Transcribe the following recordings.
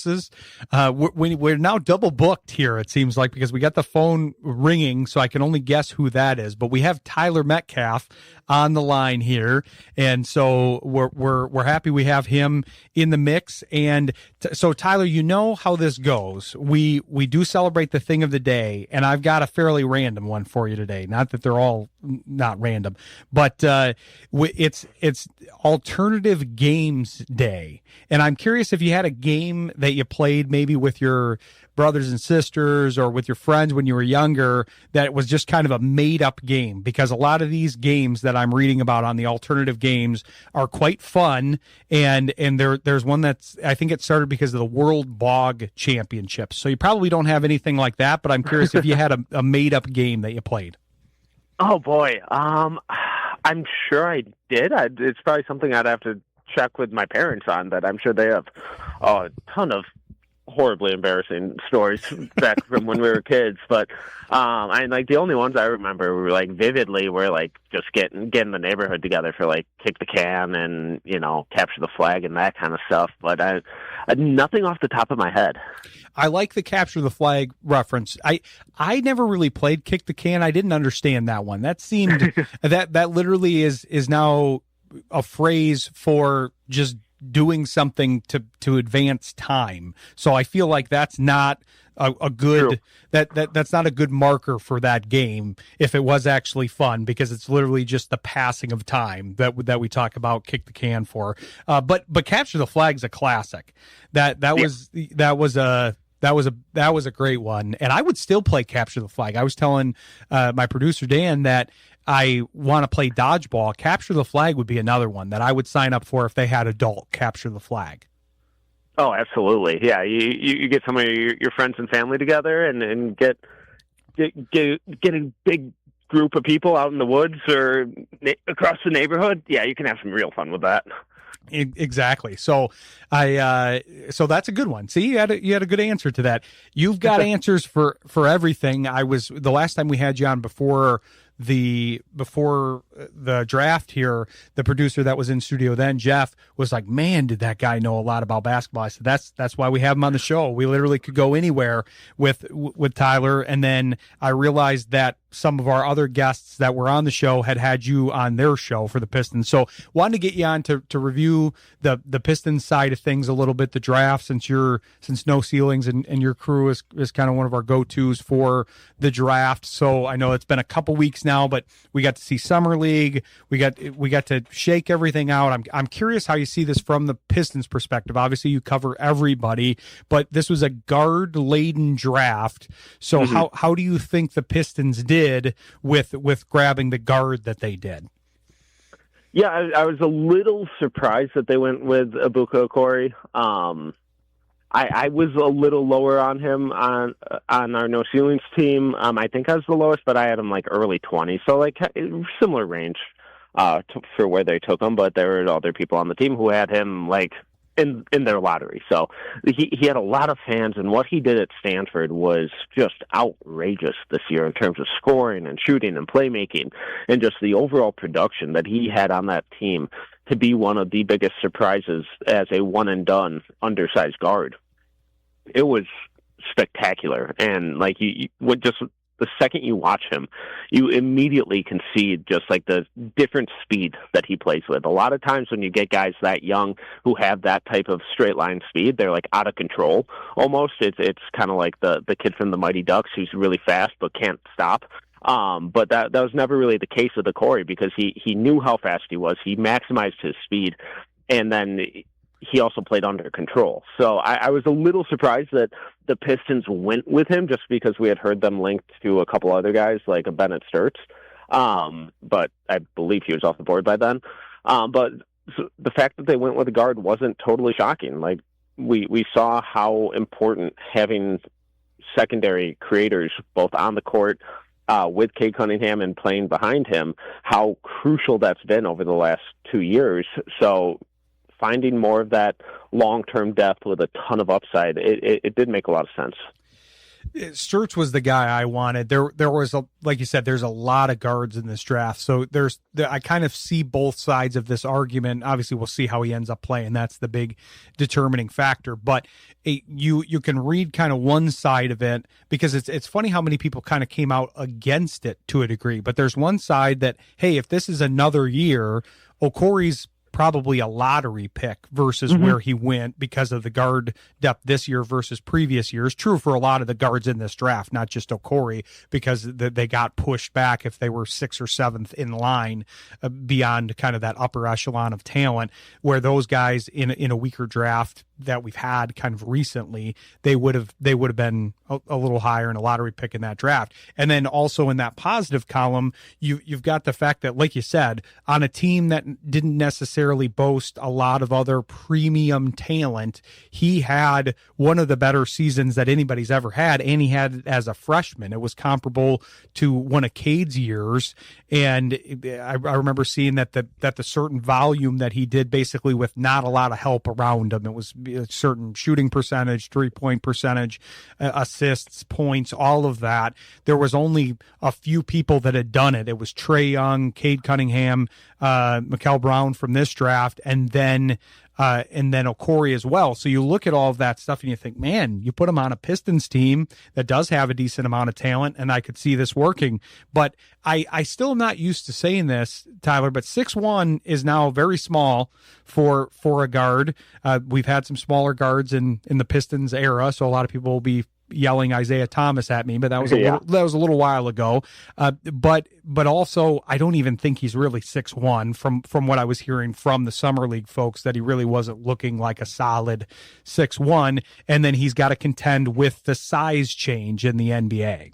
We're now double booked here, it seems like, because we got the phone ringing, so I can only guess who that is. But we have Tyler Metcalf on the line here, and so we're happy we have him in the mix. And so, Tyler, you know how this goes. We do celebrate the thing of the day, and I've got a fairly random one for you today. Not that they're all not random, but it's Alternative Games Day, and I'm curious if you had a game that you played maybe with your brothers and sisters or with your friends when you were younger that was just kind of a made-up game, because a lot of these games that I'm reading about on the alternative games are quite fun, and there's one that's, I think it started because of the World Bog Championships. So you probably don't have anything like that, but I'm curious if you had a made-up game that you played. Oh, boy. I'm sure I did. It's probably something I'd have to check with my parents on, but I'm sure they have a ton of horribly embarrassing stories back from when we were kids. But the only ones I remember were like vividly were like just getting the neighborhood together for like kick the can and, you know, capture the flag and that kind of stuff. But nothing off the top of my head. I like the capture the flag reference. I never really played kick the can. I didn't understand that one. That seemed that literally is now a phrase for just doing something to advance time. So I feel like that's not a good that's not a good marker for that game if it was actually fun, because it's literally just the passing of time that we talk about kick the can for. But capture the flag's a classic. That was a great one, and I would still play capture the flag. I was telling my producer Dan that I want to play dodgeball. Capture the flag would be another one that I would sign up for if they had adult capture the flag. Oh, absolutely. Yeah. You get some of your friends and family together and get a big group of people out in the woods or across the neighborhood. Yeah. You can have some real fun with that. Exactly. So so that's a good one. See, you had a good answer to that. You've got answers for everything. The last time we had you on before the draft here, the producer that was in studio then, Jeff, was like, man, did that guy know a lot about basketball. I said, that's why we have him on the show. We literally could go anywhere with Tyler. And then I realized that some of our other guests that were on the show had you on their show for the Pistons. So wanted to get you on to review the Pistons side of things a little bit, the draft, since No Ceilings and your crew is kind of one of our go-tos for the draft. So I know it's been a couple weeks now, but we got to see Summer League. We got to shake everything out. I'm curious how you see this from the Pistons perspective. Obviously you cover everybody, but this was a guard laden draft. So how do you think the Pistons did with grabbing the guard that they did? Yeah, I was a little surprised that they went with Ibuka Okori. I was a little lower on him on our No Ceilings team. I think I was the lowest, but I had him like early 20s, so like similar range for where they took him. But there were other people on the team who had him like in their lottery. So he had a lot of fans, and what he did at Stanford was just outrageous this year in terms of scoring and shooting and playmaking, and just the overall production that he had on that team to be one of the biggest surprises as a one-and-done undersized guard. It was spectacular, and like you would just the second you watch him, you immediately can see just like the different speed that he plays with. A lot of times when you get guys that young who have that type of straight line speed, they're like out of control almost. It's kind of like the kid from the Mighty Ducks who's really fast but can't stop. But that was never really the case with Okori, because he knew how fast he was. He maximized his speed, and then he also played under control. So I was a little surprised that the Pistons went with him, just because we had heard them linked to a couple other guys like a Bennett Sturts. But I believe he was off the board by then. But the fact that they went with a guard wasn't totally shocking. Like we saw how important having secondary creators both on the court with Cade Cunningham and playing behind him, how crucial that's been over the last 2 years. So finding more of that long-term depth with a ton of upside, it did make a lot of sense. Sturts was the guy I wanted. There was like you said, there's a lot of guards in this draft, so I kind of see both sides of this argument. Obviously, we'll see how he ends up playing. That's the big determining factor. But you can read kind of one side of it, because it's funny how many people kind of came out against it to a degree. But there's one side that, hey, if this is another year, Okori's probably a lottery pick versus where he went because of the guard depth this year versus previous years. True for a lot of the guards in this draft, not just Okori, because they got pushed back if they were 6th or 7th in line beyond kind of that upper echelon of talent, where those guys in a weaker draft that we've had kind of recently, they would have been a little higher in a lottery pick in that draft. And then also in that positive column, you've got the fact that, like you said, on a team that didn't necessarily boast a lot of other premium talent, he had one of the better seasons that anybody's ever had, and he had it as a freshman. It was comparable to one of Cade's years, and I remember seeing that the certain volume that he did, basically with not a lot of help around him, it was a certain shooting percentage, 3-point percentage, assists, points, all of that. There was only a few people that had done it. It was Trae Young, Cade Cunningham, Mikal Brown from this draft, and then Okori as well. So you look at all of that stuff and you think, man, you put him on a Pistons team that does have a decent amount of talent, and I could see this working. But I still am not used to saying this, Tyler, but 6'1" is now very small for a guard. We've had some smaller guards in the Pistons era, so a lot of people will be yelling Isaiah Thomas at me, but that was a little while ago. But also, I don't even think he's really 6'1" from what I was hearing from the summer league folks, that he really wasn't looking like a solid 6'1", and then he's got to contend with the size change in the NBA.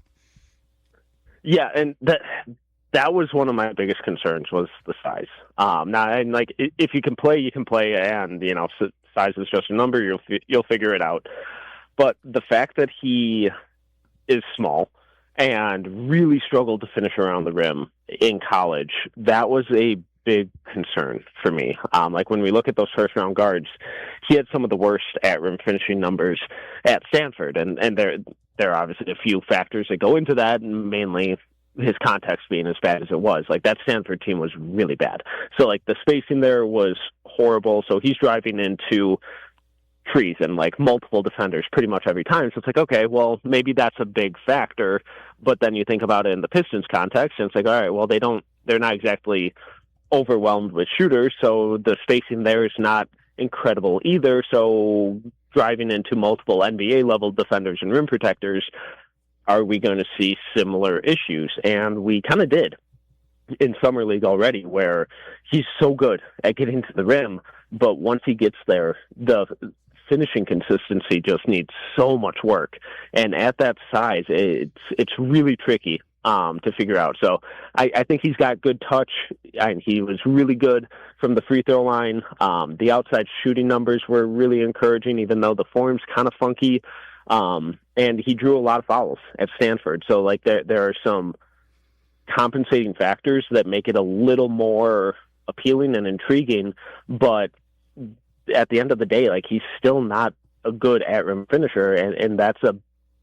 Yeah, and that was one of my biggest concerns, was the size. Now, and like, if you can play, you can play, and size is just a number. You'll figure it out. But the fact that he is small and really struggled to finish around the rim in college, that was a big concern for me. Like, when we look at those first round guards, he had some of the worst at rim finishing numbers at Stanford, and there are obviously a few factors that go into that, and mainly his context being as bad as it was. Like, that Stanford team was really bad. So, like, the spacing there was horrible. So he's driving into trees and like multiple defenders pretty much every time. So it's like, okay, well, maybe that's a big factor. But then you think about it in the Pistons context, and it's like, all right, well, they're not exactly overwhelmed with shooters, so the spacing there is not incredible either. So driving into multiple NBA level defenders and rim protectors, are we going to see similar issues? And we kind of did in Summer League already, where he's so good at getting to the rim, but once he gets there, the finishing consistency just needs so much work. And at that size, it's really tricky to figure out. So I think he's got good touch, and he was really good from the free throw line. The outside shooting numbers were really encouraging, even though the form's kind of funky. And he drew a lot of fouls at Stanford. So like there are some compensating factors that make it a little more appealing and intriguing, but at the end of the day, like, he's still not a good at rim finisher, and that's a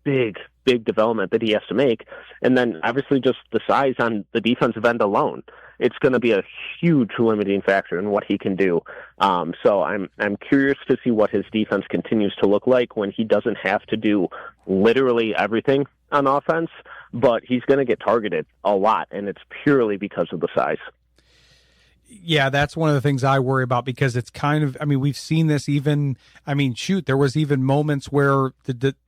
big development that he has to make. And then obviously just the size on the defensive end alone, it's going to be a huge limiting factor in what he can do. So I'm curious to see what his defense continues to look like when he doesn't have to do literally everything on offense, but he's going to get targeted a lot, and it's purely because of the size. Yeah, that's one of the things I worry about, because it's kind of, I mean, we've seen this even, I mean, shoot, there was even moments where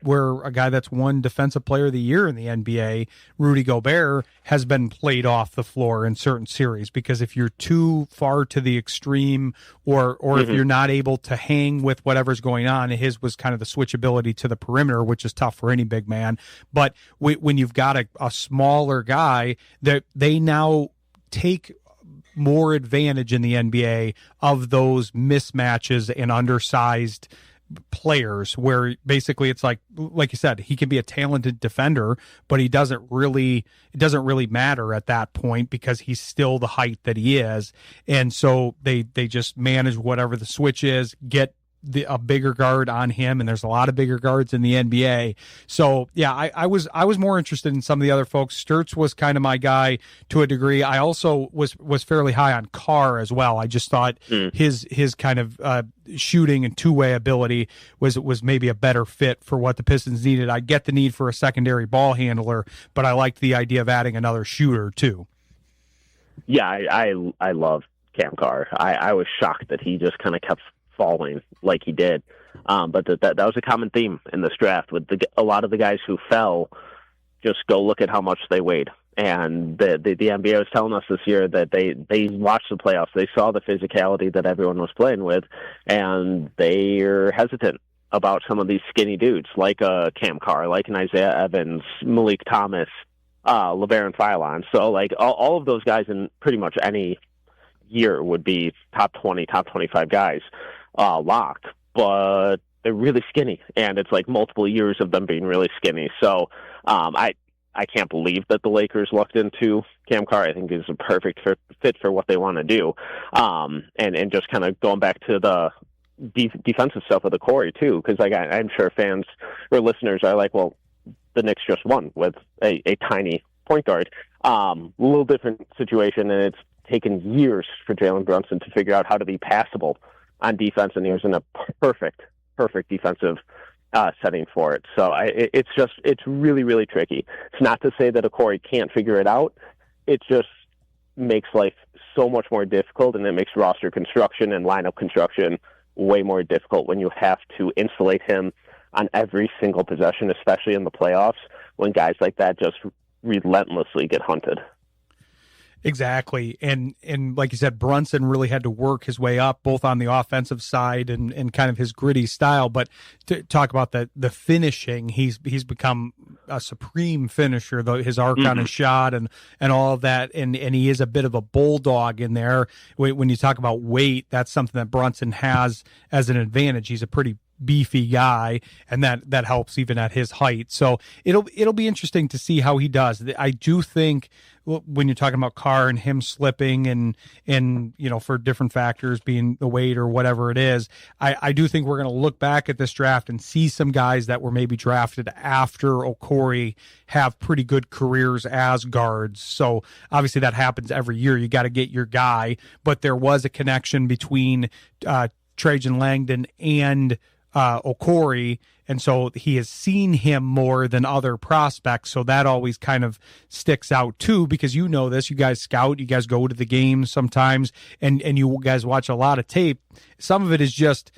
where a guy that's won Defensive Player of the Year in the NBA, Rudy Gobert, has been played off the floor in certain series, because if you're too far to the extreme, or if you're not able to hang with whatever's going on, his was kind of the switchability to the perimeter, which is tough for any big man. But when you've got a smaller guy, that they now take more advantage in the NBA of those mismatches and undersized players, where basically it's like you said, he can be a talented defender, but it doesn't really matter at that point, because he's still the height that he is. And so they just manage whatever the switch is, get a bigger guard on him, and there's a lot of bigger guards in the NBA. So yeah, I was more interested in some of the other folks. Sturts was kind of my guy to a degree. I also was fairly high on Carr as well. I just thought his kind of shooting and two-way ability was maybe a better fit for what the Pistons needed. I get the need for a secondary ball handler, but I liked the idea of adding another shooter too. Yeah, I love Cam Carr. I was shocked that he just kind of kept falling like he did. But that was a common theme in this draft with a lot of the guys who fell. Just go look at how much they weighed. And the NBA was telling us this year that they watched the playoffs. They saw the physicality that everyone was playing with, and they're hesitant about some of these skinny dudes like Cam Carr, like an Isaiah Evans, Malik Thomas, LeBaron Philon. So like all of those guys in pretty much any year would be top 20, top 25 guys locked, but they're really skinny, and it's like multiple years of them being really skinny. So I can't believe that the Lakers looked into Cam Carr. I think he's a perfect fit for what they want to do. And just kind of going back to the defensive stuff with the Corey too, because like I'm sure fans or listeners are like, well, the Knicks just won with a tiny point guard. A little different situation, and it's taken years for Jalen Brunson to figure out how to be passable on defense, and he was in a perfect defensive setting for it. So it's really, really tricky. It's not to say that a Corey can't figure it out. It just makes life so much more difficult, and it makes roster construction and lineup construction way more difficult when you have to insulate him on every single possession, especially in the playoffs when guys like that just relentlessly get hunted. Exactly. And like you said, Brunson really had to work his way up both on the offensive side and kind of his gritty style. But to talk about the finishing, he's become a supreme finisher, though his arc on his shot and all of that. And he is a bit of a bulldog in there. When you talk about weight, that's something that Brunson has as an advantage. He's a pretty beefy guy, and that helps even at his height. So it'll be interesting to see how he does. I do think when you're talking about Carr and him slipping and for different factors being the weight or whatever it is, I do think we're going to look back at this draft and see some guys that were maybe drafted after Okori have pretty good careers as guards. So obviously that happens every year. You got to get your guy, but there was a connection between Trajan Langdon and Okori, and so he has seen him more than other prospects, so that always kind of sticks out too, because you know this, you guys scout, you guys go to the games sometimes, and you guys watch a lot of tape. Some of it is just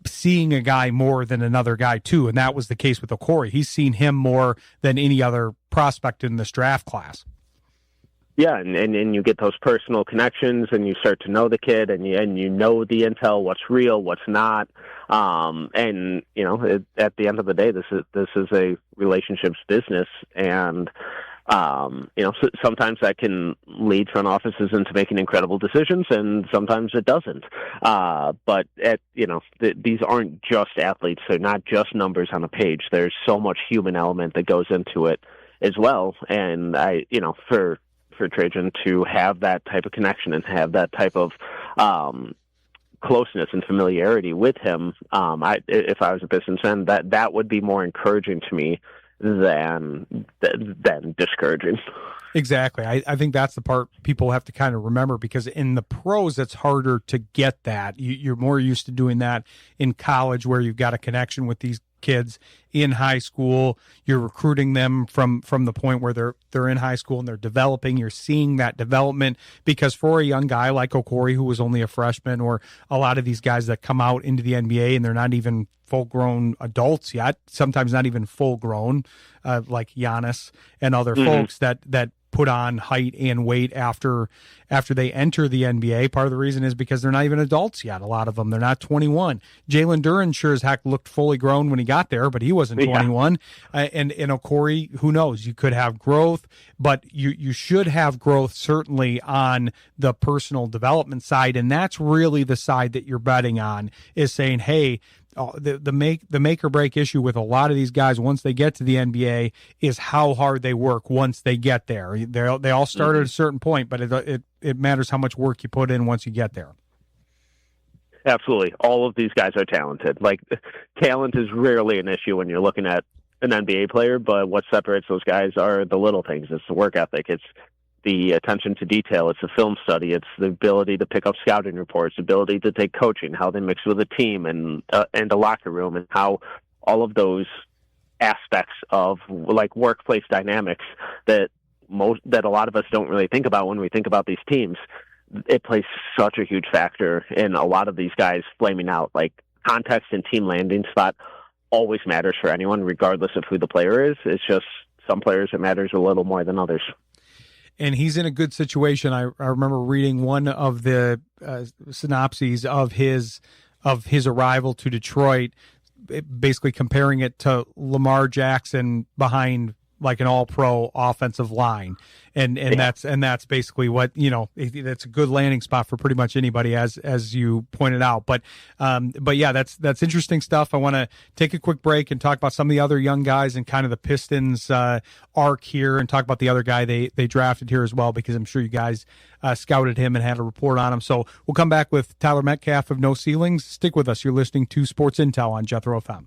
seeing a guy more than another guy too, and that was the case with Okori. He's seen him more than any other prospect in this draft class. Yeah, and you get those personal connections, and you start to know the kid, and you know the intel, what's real, what's not, and at the end of the day, this is a relationships business, and sometimes that can lead front offices into making incredible decisions, and sometimes it doesn't. But these aren't just athletes; they're not just numbers on a page. There's so much human element that goes into it as well, and for Trajan to have that type of connection and have that type of closeness and familiarity with him, if I was a Pistons fan, that would be more encouraging to me than discouraging. Exactly. I think that's the part people have to kind of remember, because in the pros, it's harder to get that. You're more used to doing that in college, where you've got a connection with these kids in high school. You're recruiting them from the point where they're in high school and they're developing. You're seeing that development, because for a young guy like Okori, who was only a freshman, or a lot of these guys that come out into the NBA and they're not even full-grown adults yet, sometimes not even full-grown, like Giannis and other folks that put on height and weight after they enter the NBA. Part of the reason is because they're not even adults yet. A lot of them, they're not 21. Jalen Duren sure as heck looked fully grown when he got there, but he wasn't 21. And Okori, who knows? You could have growth, but you should have growth certainly on the personal development side, and that's really the side that you're betting on, is saying, hey, the make or break issue with a lot of these guys once they get to the NBA is how hard they work once they get there. They all start at a certain point, but it matters how much work you put in once you get there. Absolutely. All of these guys are talented. Like, talent is rarely an issue when you're looking at an NBA player, but what separates those guys are the little things. It's the work ethic. It's the attention to detail. It's the film study. It's the ability to pick up scouting reports, ability to take coaching, how they mix with a team and a locker room, and how all of those aspects of like workplace dynamics that a lot of us don't really think about when we think about these teams. It plays such a huge factor in a lot of these guys flaming out. Like, context and team landing spot always matters for anyone, regardless of who the player is. It's just some players it matters a little more than others. And he's in a good situation. I remember reading one of the synopses of his arrival to Detroit, basically comparing it to Lamar Jackson behind like an all-pro offensive line. And that's basically what, that's a good landing spot for pretty much anybody, as you pointed out. But yeah, that's interesting stuff. I want to take a quick break and talk about some of the other young guys and kind of the Pistons arc here, and talk about the other guy they drafted here as well, because I'm sure you guys scouted him and had a report on him. So we'll come back with Tyler Metcalf of No Ceilings. Stick with us. You're listening to Sports Intel on Jethro FM.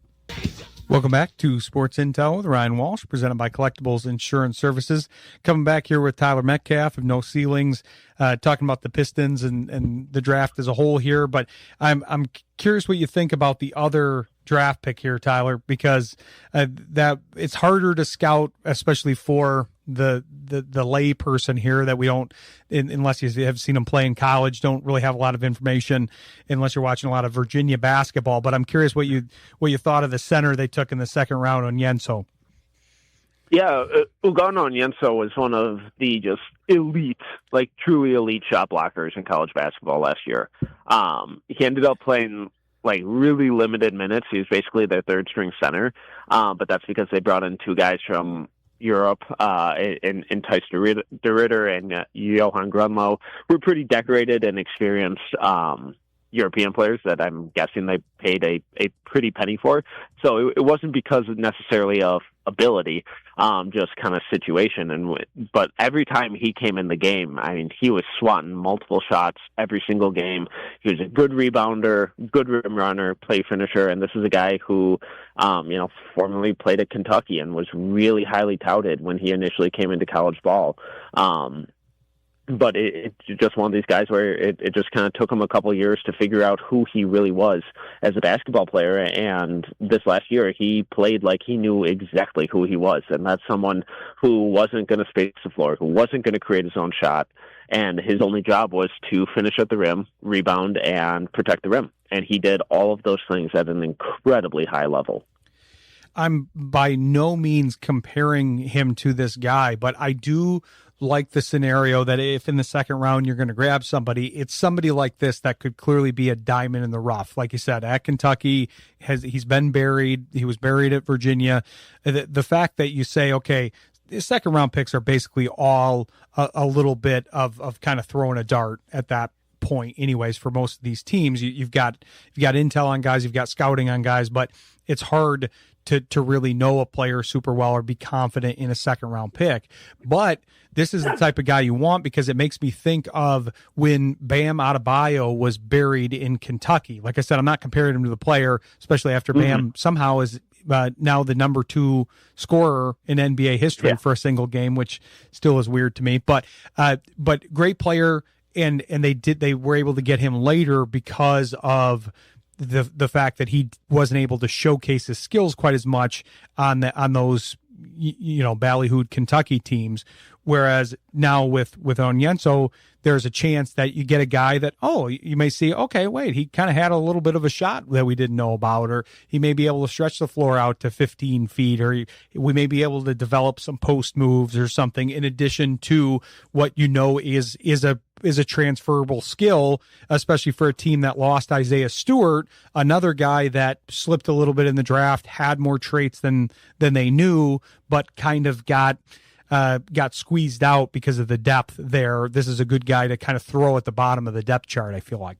Welcome back to Sports Intel with Ryan Walsh, presented by Collectibles Insurance Services. Coming back here with Tyler Metcalf of No Ceilings, talking about the Pistons and the draft as a whole here. But I'm curious what you think about the other draft pick here, Tyler, because that it's harder to scout, especially for the lay person here, that we don't, unless you have seen them play in college, don't really have a lot of information unless you're watching a lot of Virginia basketball. But I'm curious what you thought of the center they took in the second round on Yenso. Yeah, Ugano Onyenso was one of the just elite, like truly elite shot blockers in college basketball last year. He ended up playing like really limited minutes. He was basically their third string center, but that's because they brought in two guys from Europe, in Thijs de Ridder and Johan Grunlo, who were pretty decorated and experienced European players that I'm guessing they paid a pretty penny for. So it wasn't because necessarily of ability, just kind of situation. But every time he came in the game, I mean, he was swatting multiple shots every single game. He was a good rebounder, good rim runner, play finisher, and this is a guy who, formerly played at Kentucky and was really highly touted when he initially came into college ball. But it's just one of these guys where it just kind of took him a couple of years to figure out who he really was as a basketball player. And this last year, he played like he knew exactly who he was. And that's someone who wasn't going to space the floor, who wasn't going to create his own shot. And his only job was to finish at the rim, rebound, and protect the rim. And he did all of those things at an incredibly high level. I'm by no means comparing him to this guy, but I do like the scenario that if in the second round you're going to grab somebody, it's somebody like this that could clearly be a diamond in the rough. Like you said, at Kentucky, he's been buried. He was buried at Virginia. The fact that you say, okay, the second round picks are basically all a little bit of kind of throwing a dart at that point anyways. For most of these teams, you've got intel on guys, you've got scouting on guys, but it's hard to really know a player super well or be confident in a second round pick. But this is the type of guy you want, because it makes me think of when Bam Adebayo was buried in Kentucky. Like I said, I'm not comparing him to the player, especially after Bam somehow is now the number 2 scorer in NBA history for a single game, which still is weird to me. But great player, and they were able to get him later because of the fact that he wasn't able to showcase his skills quite as much on those ballyhooed Kentucky teams. Whereas now with Onyenso, there's a chance that you get a guy that, you may see, okay, wait, he kind of had a little bit of a shot that we didn't know about, or he may be able to stretch the floor out to 15 feet, or we may be able to develop some post moves or something in addition to what is a transferable skill, especially for a team that lost Isaiah Stewart, another guy that slipped a little bit in the draft, had more traits than they knew, but kind of got squeezed out because of the depth there. This is a good guy to kind of throw at the bottom of the depth chart, I feel like.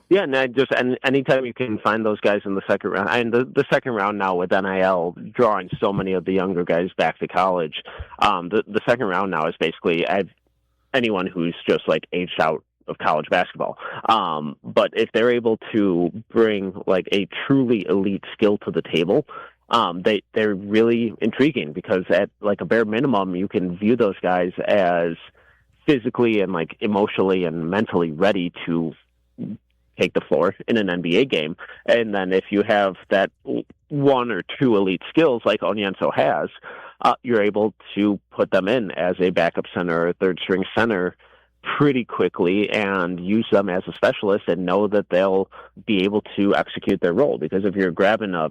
Yeah, and anytime you can find those guys in the second round, and the second round now with NIL drawing so many of the younger guys back to college, the second round now is basically anyone who's just like aged out of college basketball. But if they're able to bring like a truly elite skill to the table, they're really intriguing, because at like a bare minimum, you can view those guys as physically and like emotionally and mentally ready to take the floor in an NBA game. And then if you have that one or two elite skills like Onyenso has, you're able to put them in as a backup center or third string center pretty quickly and use them as a specialist and know that they'll be able to execute their role. Because if you're grabbing a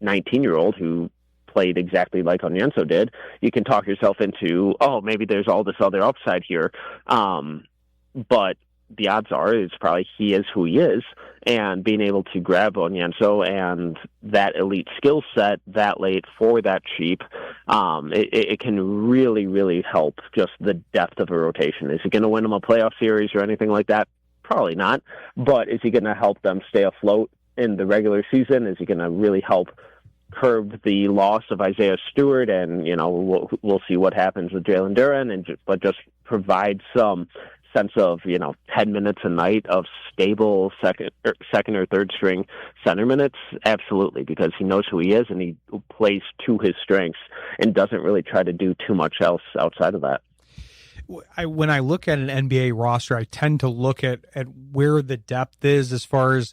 19-year-old who played exactly like Onyenso did, you can talk yourself into, oh, maybe there's all this other upside here. But the odds are it's probably he is who he is, and being able to grab Onyenso and that elite skill set that late for that cheap, it can really, really help just the depth of a rotation. Is he going to win them a playoff series or anything like that? Probably not. But is he going to help them stay afloat in the regular season? Is he going to really help curb the loss of Isaiah Stewart? And, you know, we'll see what happens with Jalen Duren, but just provide some sense of, 10 minutes a night of stable second or third string center minutes. Absolutely, because he knows who he is and he plays to his strengths and doesn't really try to do too much else outside of that. When I look at an NBA roster, I tend to look at where the depth is as far as,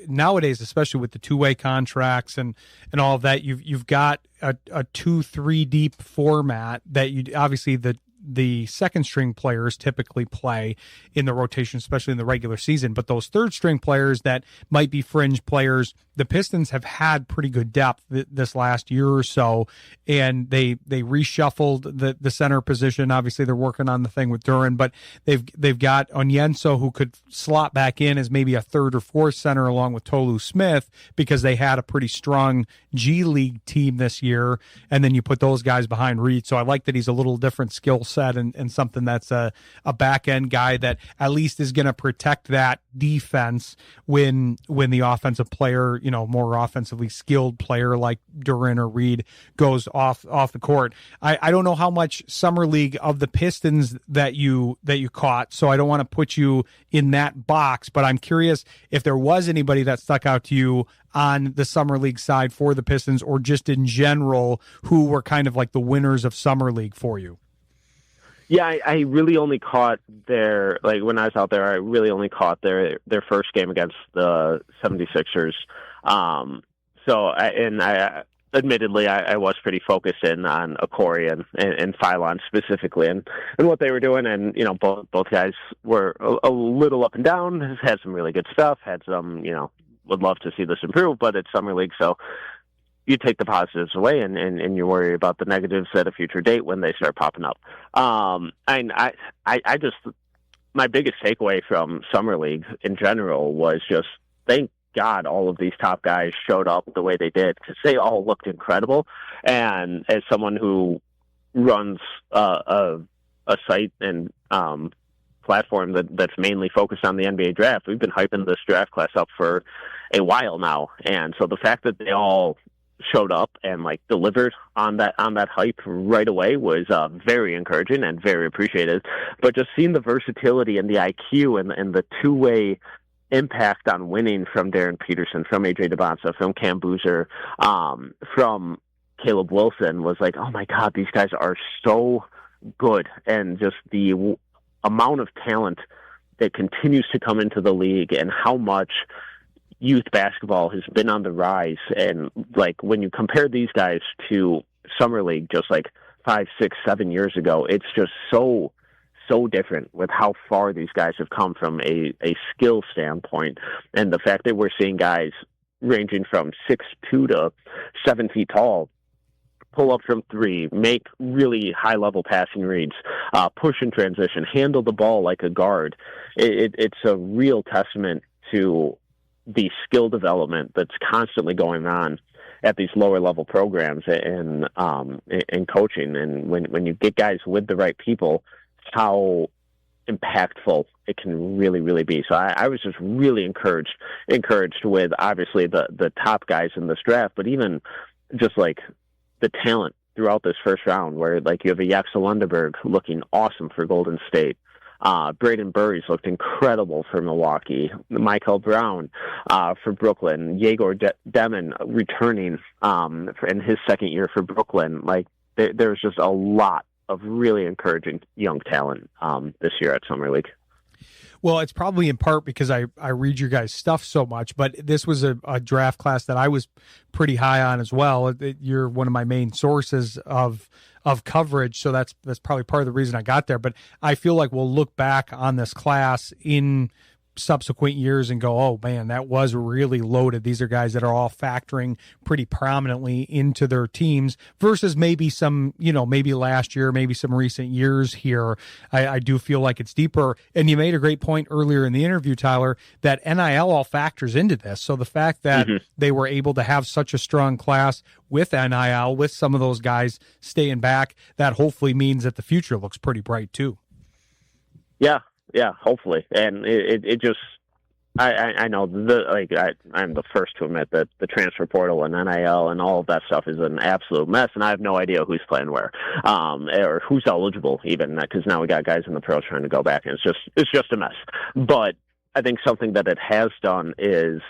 nowadays, especially with the two-way contracts and all of that, you've got a 2-3 deep format that you obviously the second string players typically play in the rotation, especially in the regular season. But those third string players that might be fringe players, the Pistons have had pretty good depth this last year or so, and they reshuffled the center position. Obviously, they're working on the thing with Duren, but they've got Onyenso, who could slot back in as maybe a third or fourth center along with Tolu Smith, because they had a pretty strong G League team this year, and then you put those guys behind Reed. So I like that he's a little different skill set and something that's a back end guy that at least is going to protect that defense when the offensive player, more offensively skilled player like Duren or Reed goes off the court. I don't know how much summer league of the Pistons that you caught, so I don't want to put you in that box, but I'm curious if there was anybody that stuck out to you on the summer league side for the Pistons, or just in general, who were kind of like the winners of summer league for you. Yeah, I really only caught when I was out there, I really only caught their first game against the 76ers. Admittedly, I was pretty focused in on Okori and Phylon specifically and what they were doing. And, both guys were a little up and down, had some really good stuff, had some, would love to see this improve, but it's summer league. So you take the positives away and you worry about the negatives at a future date when they start popping up. I just, my biggest takeaway from summer league in general was just thank God all of these top guys showed up the way they did, because they all looked incredible. And as someone who runs a site and platform that's mainly focused on the NBA draft, we've been hyping this draft class up for a while now. And so the fact that they all showed up and delivered on that hype right away was very encouraging and very appreciated. But just seeing the versatility and the IQ and the two-way impact on winning from Darren Peterson, from AJ DeBonsa, from Cam Boozer, from Caleb Wilson was like, oh my God, these guys are so good. And just the amount of talent that continues to come into the league and how much youth basketball has been on the rise. And when you compare these guys to summer league just 5, 6, 7 years ago, it's just so different with how far these guys have come from a skill standpoint. And the fact that we're seeing guys ranging from 6'2" to 7 feet tall pull up from three, make really high-level passing reads, push in transition, handle the ball like a guard. It's a real testament to the skill development that's constantly going on at these lower level programs and coaching. And when you get guys with the right people, how impactful it can really, really be. So I was just really encouraged with obviously the top guys in this draft, but even just the talent throughout this first round, where you have a Jackson Lundeberg looking awesome for Golden State. Braden Burries looked incredible for Milwaukee. Michael Brown for Brooklyn. Yegor Demon returning in his second year for Brooklyn. Like, there's just a lot of really encouraging young talent this year at Summer League. Well, it's probably in part because I read your guys' stuff so much, but this was a draft class that I was pretty high on as well. You're one of my main sources of coverage, so that's probably part of the reason I got there. But I feel like we'll look back on this class in subsequent years and go, oh man, that was really loaded. These are guys that are all factoring pretty prominently into their teams versus maybe some, maybe last year, maybe some recent years here. I do feel like it's deeper. And you made a great point earlier in the interview, Tyler, that NIL all factors into this. So the fact that they were able to have such a strong class with NIL, with some of those guys staying back, that hopefully means that the future looks pretty bright too. Yeah, hopefully. And it just, I know I'm the first to admit that the transfer portal and NIL and all of that stuff is an absolute mess, and I have no idea who's playing where, or who's eligible even, because now we got guys in the pros trying to go back, and it's just a mess. But I think something that it has done is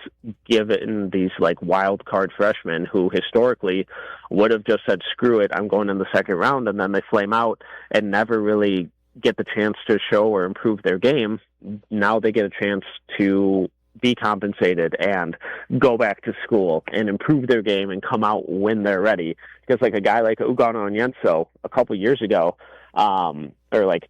given these like wild card freshmen who historically would have just said, screw it, I'm going in the second round, and then they flame out and never really get the chance to show or improve their game. Now they get a chance to be compensated and go back to school and improve their game and come out when they're ready. Because like a guy like Ugano Onyenso a couple years ago, or like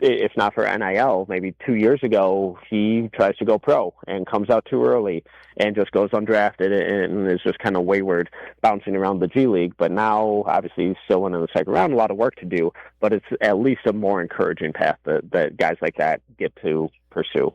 if not for NIL, maybe 2 years ago, he tries to go pro and comes out too early and just goes undrafted and is just kind of wayward, bouncing around the G League. But now, obviously, he's still in the second round, a lot of work to do, but it's at least a more encouraging path that guys like that get to pursue.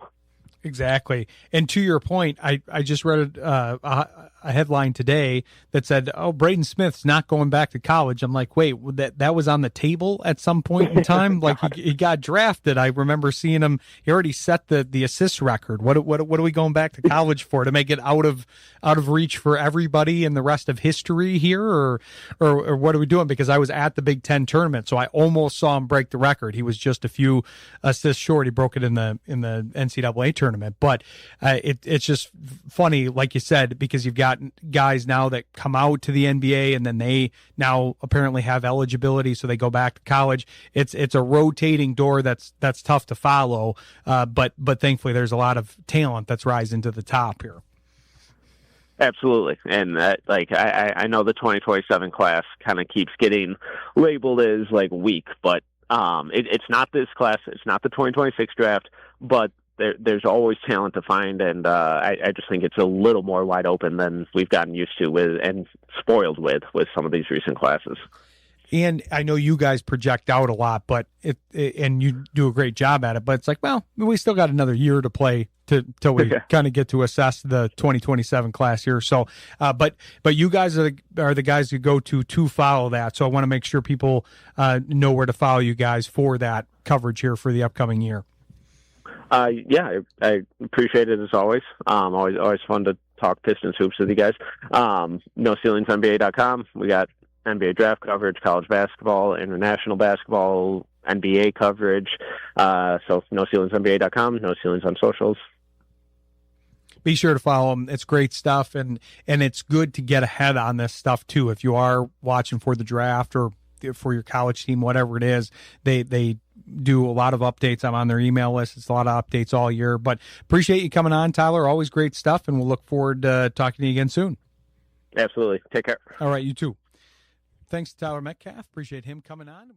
Exactly. And to your point, I just read a headline today that said, oh, Braden Smith's not going back to college. I'm like, wait, that was on the table at some point in time? Like he got drafted. I remember seeing him. He already set the assist record. What are we going back to college for? To make it out of reach for everybody in the rest of history here? Or what are we doing? Because I was at the Big Ten tournament, so I almost saw him break the record. He was just a few assists short. He broke it in the NCAA tournament. But it's just funny, like you said, because you've got guys now that come out to the NBA and then they now apparently have eligibility, so they go back to college. It's a rotating door that's tough to follow, but thankfully there's a lot of talent that's rising to the top here. Absolutely. And I know the 2027 class kind of keeps getting labeled as like weak, but it's not this class. It's not the 2026 draft, but there's always talent to find, and I just think it's a little more wide open than we've gotten used to with and spoiled with some of these recent classes. And I know you guys project out a lot, but and you do a great job at it. But it's like, well, we still got another year to play till we kind of get to assess the 2027 class here. So, but you guys are the guys who go to follow that. So I want to make sure people know where to follow you guys for that coverage here for the upcoming year. Yeah, I appreciate it as always. Always fun to talk Pistons hoops with you guys. NoCeilingsNBA.com. We got NBA draft coverage, college basketball, international basketball, NBA coverage. So NoCeilingsNBA.com, No Ceilings on socials. Be sure to follow them. It's great stuff, and it's good to get ahead on this stuff too. If you are watching for the draft or for your college team, whatever it is, they do a lot of updates. I'm on their email list. It's a lot of updates all year, but appreciate you coming on, Tyler. Always great stuff, and we'll look forward to talking to you again soon. Absolutely. Take care. All right, you too. Thanks to Tyler Metcalf. Appreciate him coming on.